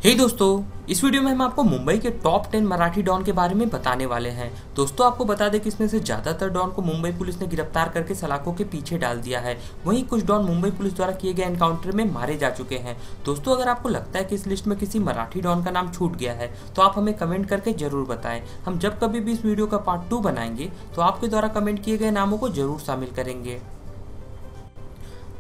दोस्तों, इस वीडियो में हम आपको मुंबई के टॉप 10 मराठी डॉन के बारे में बताने वाले हैं। दोस्तों, आपको बता दें कि इसमें से ज़्यादातर डॉन को मुंबई पुलिस ने गिरफ्तार करके सलाखों के पीछे डाल दिया है। वहीं कुछ डॉन मुंबई पुलिस द्वारा किए गए एनकाउंटर में मारे जा चुके हैं। दोस्तों, अगर आपको लगता है कि इस लिस्ट में किसी मराठी डॉन का नाम छूट गया है तो आप हमें कमेंट करके जरूर बताएं। हम जब कभी भी इस वीडियो का पार्ट 2 बनाएंगे तो आपके द्वारा कमेंट किए गए नामों को जरूर शामिल करेंगे।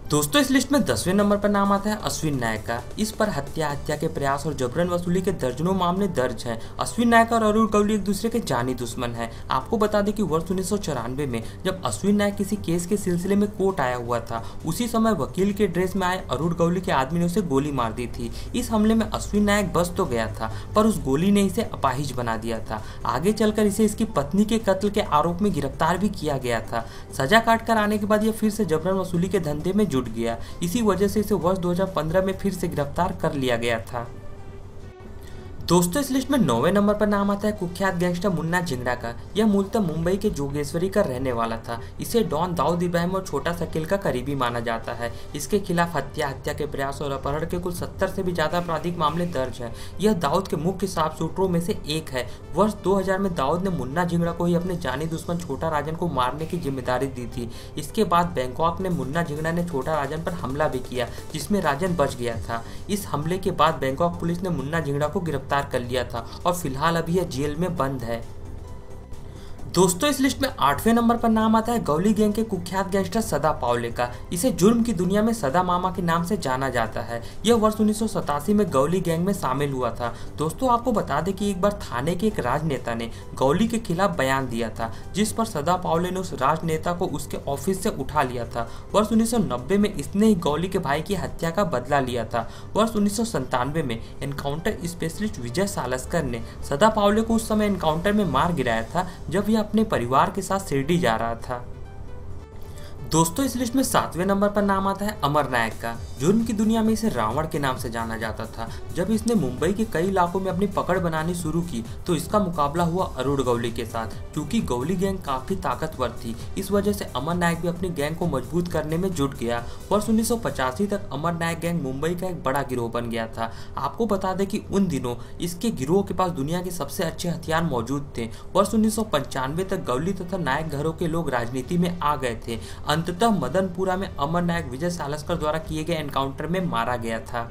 दोस्तों, इस लिस्ट में 10वें नंबर पर नाम आता है अश्विन नायक का। इस पर हत्या के प्रयास और जबरन वसूली के दर्जनों मामले दर्ज हैं। अश्विन नायक और अरुण गवली एक दूसरे के जानी दुश्मन हैं। आपको बता दें कि वर्ष 1994 में जब अश्विन नायक किसी केस के सिलसिले में कोर्ट आया हुआ था, उसी समय वकील के ड्रेस में आए अरुण गवली के आदमी ने उसे गोली मार दी थी। इस हमले में अश्विन नायक बच तो गया था, पर उस गोली ने इसे अपाहिज बना दिया था। आगे चलकर इसे इसकी पत्नी के कत्ल के आरोप में गिरफ्तार भी किया गया था। सजा काट कर आने के बाद यह फिर से जबरन वसूली के धंधे में जुट गया। इसी वजह से इसे वर्ष 2015 में फिर से गिरफ्तार कर लिया गया था। दोस्तों, इस लिस्ट में 9वें नंबर पर नाम आता है कुख्यात गैंगस्टर मुन्ना जिंगड़ा का। यह मूलतः मुंबई के जोगेश्वरी का रहने वाला था। इसे डॉन दाऊद इब्राहिम और छोटा शकील का करीबी माना जाता है। इसके खिलाफ हत्या के प्रयास और अपहरण के कुल 70 से भी ज्यादा आपराधिक मामले दर्ज हैं। यह दाऊद के मुख्य शार्पशूटरों में से एक है। वर्ष 2000 में दाऊद ने मुन्ना जिंगड़ा को ही अपने जानी दुश्मन छोटा राजन को मारने की जिम्मेदारी दी थी। इसके बाद बैंकॉक में मुन्ना जिंगड़ा ने छोटा राजन पर हमला भी किया, जिसमें राजन बच गया था। इस हमले के बाद बैंकॉक पुलिस ने मुन्ना जिंगड़ा को गिरफ्तार कर लिया था और फिलहाल अभी यह जेल में बंद है। दोस्तों, इस लिस्ट में 8वें नंबर पर नाम आता है गौली गैंग के कुख्यात गैंगस्टर सदा पावले का। इसे जुर्म की दुनिया में सदा मामा के नाम से जाना जाता है। यह वर्ष 1987 में गौली गैंग में शामिल हुआ था। दोस्तों, आपको बता दें कि एक बार थाने के एक राजनेता ने गौली के खिलाफ बयान दिया था, जिस पर सदा पावले ने उस राजनेता को उसके ऑफिस से उठा लिया था। वर्ष 1990 में इसने ही गौली के भाई की हत्या का बदला लिया था। वर्ष 1997 में एनकाउंटर स्पेशलिस्ट विजय सालस्कर ने सदा पावले को उस समय एनकाउंटर में मार गिराया था, जब यह अपने परिवार के साथ शिरडी जा रहा था। दोस्तों, इस लिस्ट में 7वें नंबर पर नाम आता है अमर नायक का। जुर्म की दुनिया में इसे रावण के नाम से जाना जाता था। जब इसने मुंबई के कई इलाकों में अपनी पकड़ बनानी शुरू की तो इसका मुकाबला हुआ अरुण गवली के साथ। क्योंकि गवली गैंग काफी ताकतवर थी, इस वजह से अमर नायक भी अपनी गैंग को मजबूत करने में जुट गया। वर्ष 1985 तक अमर नायक गैंग मुंबई का एक बड़ा गिरोह बन गया था। आपको बता दें कि उन दिनों इसके गिरोह के पास दुनिया के सबसे अच्छे हथियार मौजूद थे। वर्ष 1995 तक गवली तथा नायक घरों के लोग राजनीति में आ गए थे। अंततः मदनपुरा में अमर नायक विजय सालस्कर द्वारा किए गए एनकाउंटर में मारा गया था।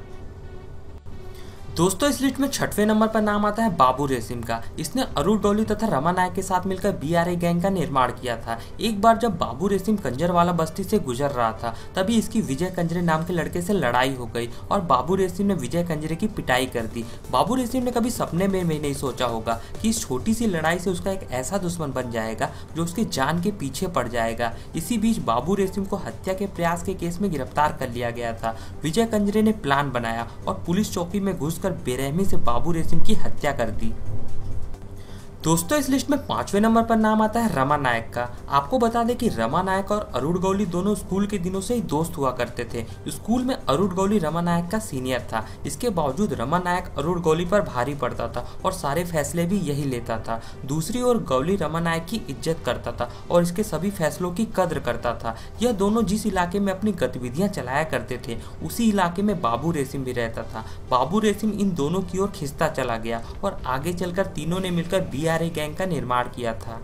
दोस्तों, इस लिस्ट में 6वें नंबर पर नाम आता है बाबू रेसिम का। इसने अरुण गवली तथा रमा नायक के साथ मिलकर बीआरए गैंग का निर्माण किया था। एक बार जब बाबू रेसिम कंजरवाला बस्ती से गुजर रहा था, तभी इसकी विजय कंजरे नाम के लड़के से लड़ाई हो गई और बाबू रेसिम ने विजय कंजरे की पिटाई कर दी। बाबू रेसिम ने कभी सपने में भी नहीं सोचा होगा कि इस छोटी सी लड़ाई से उसका एक ऐसा दुश्मन बन जाएगा जो उसकी जान के पीछे पड़ जाएगा। इसी बीच बाबू रेसिम को हत्या के प्रयास के केस में गिरफ्तार कर लिया गया था। विजय कंजरे ने प्लान बनाया और पुलिस चौकी में घुस बेरहमी से बाबू रेसिम की हत्या कर दी। दोस्तों, इस लिस्ट में 5वें नंबर पर नाम आता है रमा नायक का। आपको बता दें कि रमा नायक और अरुण गवली दोनों स्कूल के दिनों से ही दोस्त हुआ करते थे। स्कूल में अरुण गवली रमा नायक का सीनियर था। इसके बावजूद रमा नायक अरुण गवली पर भारी पड़ता था और सारे फैसले भी यही लेता था। दूसरी ओर गवली रमा नायक की इज्जत करता था और इसके सभी फैसलों की कद्र करता था। यह दोनों जिस इलाके में अपनी गतिविधियां चलाया करते थे, उसी इलाके में बाबू रेसिम भी रहता था। बाबू रेसिम इन दोनों की ओर खिंचता चला गया और आगे चलकर तीनों ने मिलकर बीआरए गैंग का निर्माण किया था।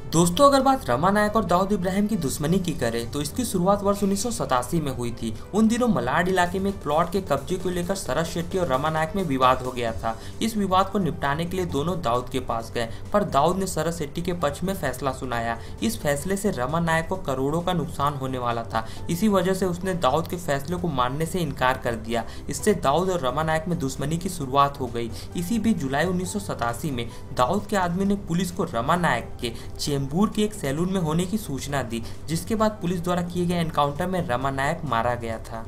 दोस्तों, अगर बात रमा नायक और दाऊद इब्राहिम की दुश्मनी की करें तो इसकी शुरुआत वर्ष 1987 में हुई थी। उन दिनों मलाड इलाके में एक प्लॉट के कब्जे को लेकर शरद शेट्टी और रमा नायक में विवाद हो गया था। इस विवाद को निपटाने के लिए दोनों दाऊद के पास गए, पर दाऊद ने शरद शेट्टी के पक्ष में फैसला सुनाया। इस फैसले से रमा नायक को करोड़ों का नुकसान होने वाला था। इसी वजह से उसने दाऊद के फैसले को मानने से इनकार कर दिया। इससे दाऊद और रमा नायक में दुश्मनी की शुरुआत हो गई। इसी बीच जुलाई 1987 में दाऊद के आदमी ने पुलिस को रमा नायक के चेंबूर के एक सैलून में होने की सूचना दी, जिसके बाद पुलिस द्वारा किए गए एनकाउंटर में रमा नायक मारा गया था।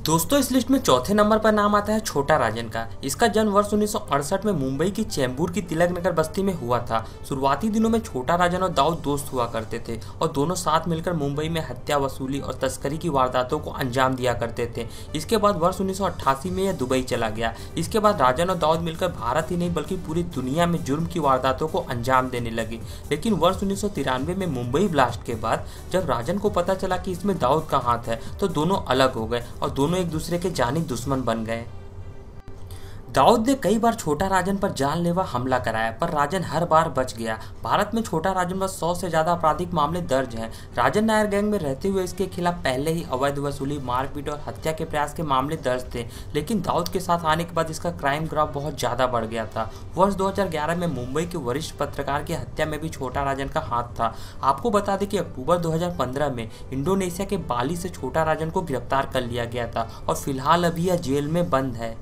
दोस्तों, इस लिस्ट में 4थे नंबर पर नाम आता है छोटा राजन का। इसका जन्म वर्ष 1968 में मुंबई की चेंबूर की तिलक नगर बस्ती में हुआ था। शुरुआती दिनों में छोटा राजन और दाऊद दोस्त हुआ करते थे और दोनों साथ मिलकर मुंबई में हत्या, वसूली और तस्करी की वारदातों को अंजाम दिया करते थे। इसके बाद वर्ष 1988 में यह दुबई चला गया। इसके बाद राजन और दाऊद मिलकर भारत ही नहीं बल्कि पूरी दुनिया में जुर्म की वारदातों को अंजाम देने लगे। लेकिन वर्ष 1993 में मुंबई ब्लास्ट के बाद जब राजन को पता चला कि इसमें दाऊद का हाथ है, तो दोनों अलग हो गए और दोनों दोनों एक दूसरे के जानी दुश्मन बन गए। दाऊद ने कई बार छोटा राजन पर जानलेवा हमला कराया, पर राजन हर बार बच गया। भारत में छोटा राजन पर 100 से ज्यादा आपराधिक मामले दर्ज हैं। राजन नायर गैंग में रहते हुए इसके खिलाफ पहले ही अवैध वसूली, मारपीट और हत्या के प्रयास के मामले दर्ज थे, लेकिन दाऊद के साथ आने के बाद इसका क्राइम ग्राफ बहुत ज्यादा बढ़ गया था। वर्ष 2011 में मुंबई के वरिष्ठ पत्रकार की हत्या में भी छोटा राजन का हाथ था। आपको बता दें कि अक्टूबर 2015 में इंडोनेशिया के बाली से छोटा राजन को गिरफ्तार कर लिया गया था और फिलहाल अभी यह जेल में बंद है।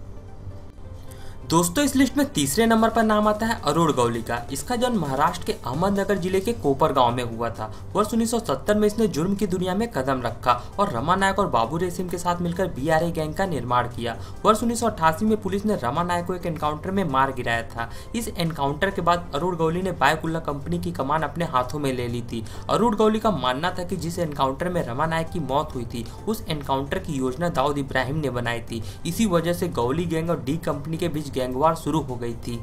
दोस्तों, इस लिस्ट में तीसरे नंबर पर नाम आता है अरुण गौली का। इसका जन्म महाराष्ट्र के अहमदनगर जिले के कोपर गांव में हुआ था। वर्ष 1970 में इसने जुर्म की दुनिया में कदम रखा और रमा नायक और बाबू रेसिम के साथ मिलकर BRA गैंग का निर्माण किया। वर्ष 1988 में पुलिस ने रमा नायक को एक एनकाउंटर में मार गिराया था। इस एनकाउंटर के बाद अरुण गौली ने बायकुल्ला कंपनी की कमान अपने हाथों में ले ली थी। अरुण गौली का मानना था कि जिस एनकाउंटर में रमा नायक की मौत हुई थी, उस एनकाउंटर की योजना दाऊद इब्राहिम ने बनाई थी। इसी वजह से गौली गैंग और डी कंपनी के बीच गैंगवार शुरू हो गई थी।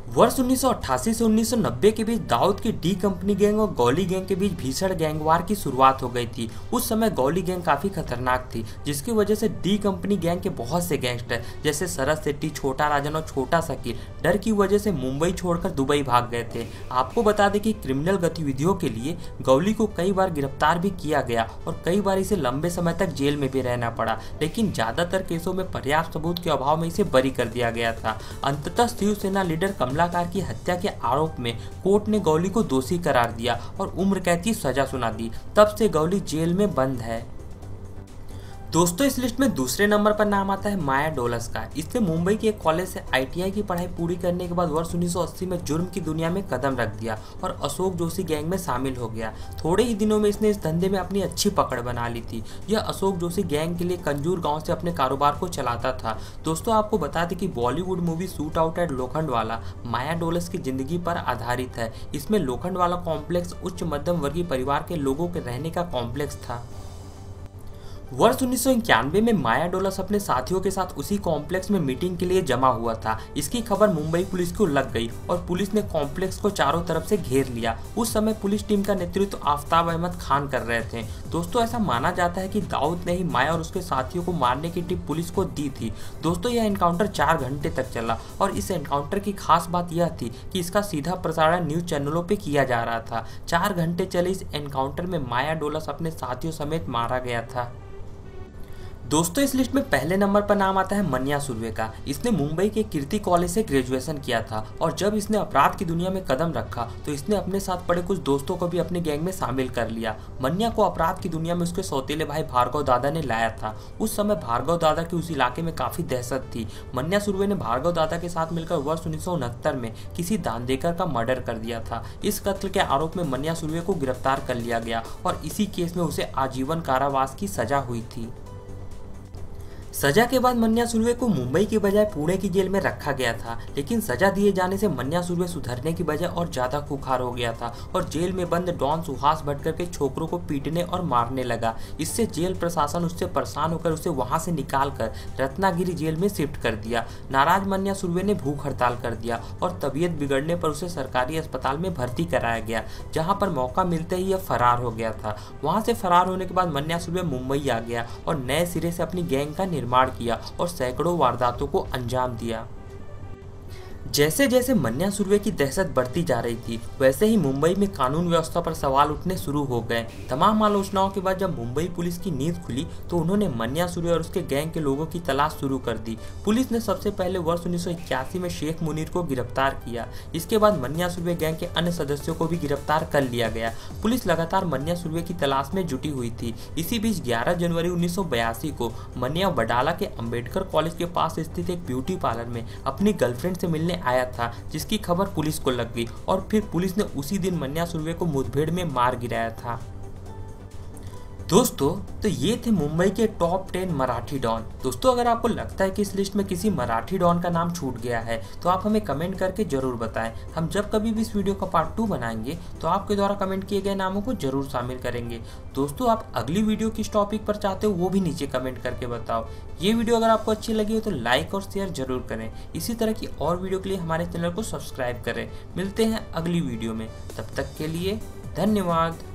वर्ष 1988 से 1990 के बीच दाऊद की डी कंपनी गैंग और गौली गैंग के बीच भीषण गैंगवार की शुरुआत हो गई थी। उस समय गौली गैंग काफी खतरनाक थी, जिसकी वजह से डी कंपनी गैंग के बहुत से गैंगस्टर जैसे शरद शेट्टी, छोटा राजन और छोटा शकील डर की वजह से मुंबई छोड़कर दुबई भाग गए थे। आपको बता दें कि क्रिमिनल गतिविधियों के लिए गौली को कई बार गिरफ्तार भी किया गया और कई बार इसे लंबे समय तक जेल में भी रहना पड़ा, लेकिन ज्यादातर केसों में पर्याप्त सबूत के अभाव में इसे बरी कर दिया गया था। अंततः शिवसेना लीडर कमलाकर की हत्या के आरोप में कोर्ट ने गौली को दोषी करार दिया और उम्र कैद की सजा सुना दी। तब से गौली जेल में बंद है। दोस्तों, इस लिस्ट में दूसरे नंबर पर नाम आता है माया डोलस का। इसने मुंबई के एक कॉलेज से ITI की पढ़ाई पूरी करने के बाद वर्ष 1980 में जुर्म की दुनिया में कदम रख दिया और अशोक जोशी गैंग में शामिल हो गया। थोड़े ही दिनों में इसने इस धंधे में अपनी अच्छी पकड़ बना ली थी। यह अशोक जोशी गैंग के लिए कंजूर गांव से अपने कारोबार को चलाता था। दोस्तों, आपको बता दें कि Bollywood movie shootout at Lokhandwala Maya Dolas की जिंदगी पर आधारित है। इसमें लोखंडवाला कॉम्प्लेक्स उच्च मध्यम वर्गीय परिवार के लोगों के रहने का कॉम्प्लेक्स था। वर्ष 1991 में माया डोलस अपने साथियों के साथ उसी कॉम्प्लेक्स में मीटिंग के लिए जमा हुआ था। इसकी खबर मुंबई पुलिस को लग गई और पुलिस ने कॉम्प्लेक्स को चारों तरफ से घेर लिया। उस समय पुलिस टीम का नेतृत्व आफ्ताब अहमद खान कर रहे थे। दोस्तों, ऐसा माना जाता है कि दाऊद ने ही माया और उसके साथियों को मारने की टिप पुलिस को दी थी। दोस्तों, यह एनकाउंटर 4 घंटे तक चला और इस एनकाउंटर की खास बात यह थी कि इसका सीधा प्रसारण न्यूज चैनलों पर किया जा रहा था। 4 घंटे चले इस एनकाउंटर में माया डोलस अपने साथियों समेत मारा गया था। दोस्तों, इस लिस्ट में पहले नंबर पर नाम आता है मन्या सुर्वे का। इसने मुंबई के कीर्ति कॉलेज से ग्रेजुएशन किया था और जब इसने अपराध की दुनिया में कदम रखा तो इसने अपने साथ पड़े कुछ दोस्तों को भी अपने गैंग में शामिल कर लिया। मन्या को अपराध की दुनिया में उसके सौतेले भाई भार्गव दादा ने लाया था। उस समय भार्गव दादा की उस इलाके में काफी दहशत थी। मन्या सुर्वे ने भार्गव दादा के साथ मिलकर वर्ष 1969 में किसी दानदेकर का मर्डर कर दिया था। इस कत्ल के आरोप में मन्या सुर्वे को गिरफ्तार कर लिया गया और इसी केस में उसे आजीवन कारावास की सजा हुई थी। सजा के बाद मन्या सुर्वे को मुंबई की बजाय पुणे की जेल में रखा गया था, लेकिन सजा दिए जाने से मन्या सुर्वे सुधरने की बजाय और ज्यादा खुखार हो गया था और जेल में बंद डॉन सुहास भटकर के छोकरों को पीटने और मारने लगा। इससे जेल प्रशासन उससे परेशान होकर उसे वहां से निकालकर रत्नागिरी जेल में शिफ्ट कर दिया। नाराज मन्या सुर्वे ने भूख हड़ताल कर दिया और तबीयत बिगड़ने पर उसे सरकारी अस्पताल में भर्ती कराया गया, जहाँ पर मौका मिलते ही यह फरार हो गया था। वहां से फरार होने के बाद मन्या सुर्वे मुंबई आ गया और नए सिरे से अपनी गैंग का निर्माण किया और सैकड़ों वारदातों को अंजाम दिया। जैसे जैसे मन्या सुर्वे की दहशत बढ़ती जा रही थी, वैसे ही मुंबई में कानून व्यवस्था पर सवाल उठने शुरू हो गए। तमाम आलोचनाओं के बाद जब मुंबई पुलिस की नींद खुली तो उन्होंने मन्या सुर्वे और उसके गैंग के लोगों की तलाश शुरू कर दी। पुलिस ने सबसे पहले वर्ष 1981 में शेख मुनीर को गिरफ्तार किया। इसके बाद मन्या सुर्वे गैंग के अन्य सदस्यों को भी गिरफ्तार कर लिया गया। पुलिस लगातार मन्या सुर्वे की तलाश में जुटी हुई थी। इसी बीच 11 जनवरी 1982 को मन्या वडाला के अंबेडकर कॉलेज के पास स्थित एक ब्यूटी पार्लर में अपनी गर्लफ्रेंड से मिलने आया था, जिसकी खबर पुलिस को लग गई और फिर पुलिस ने उसी दिन मन्या सुर्वे को मुठभेड़ में मार गिराया था। दोस्तों, तो ये थे मुंबई के टॉप 10 मराठी डॉन। दोस्तों, अगर आपको लगता है कि इस लिस्ट में किसी मराठी डॉन का नाम छूट गया है तो आप हमें कमेंट करके जरूर बताएं। हम जब कभी भी इस वीडियो का पार्ट 2 बनाएंगे तो आपके द्वारा कमेंट किए गए नामों को जरूर शामिल करेंगे। दोस्तों, आप अगली वीडियो किस टॉपिक पर चाहते हो वो भी नीचे कमेंट करके बताओ। ये वीडियो अगर आपको अच्छी लगी हो तो लाइक और शेयर जरूर करें। इसी तरह की और वीडियो के लिए हमारे चैनल को सब्सक्राइब करें। मिलते हैं अगली वीडियो में, तब तक के लिए धन्यवाद।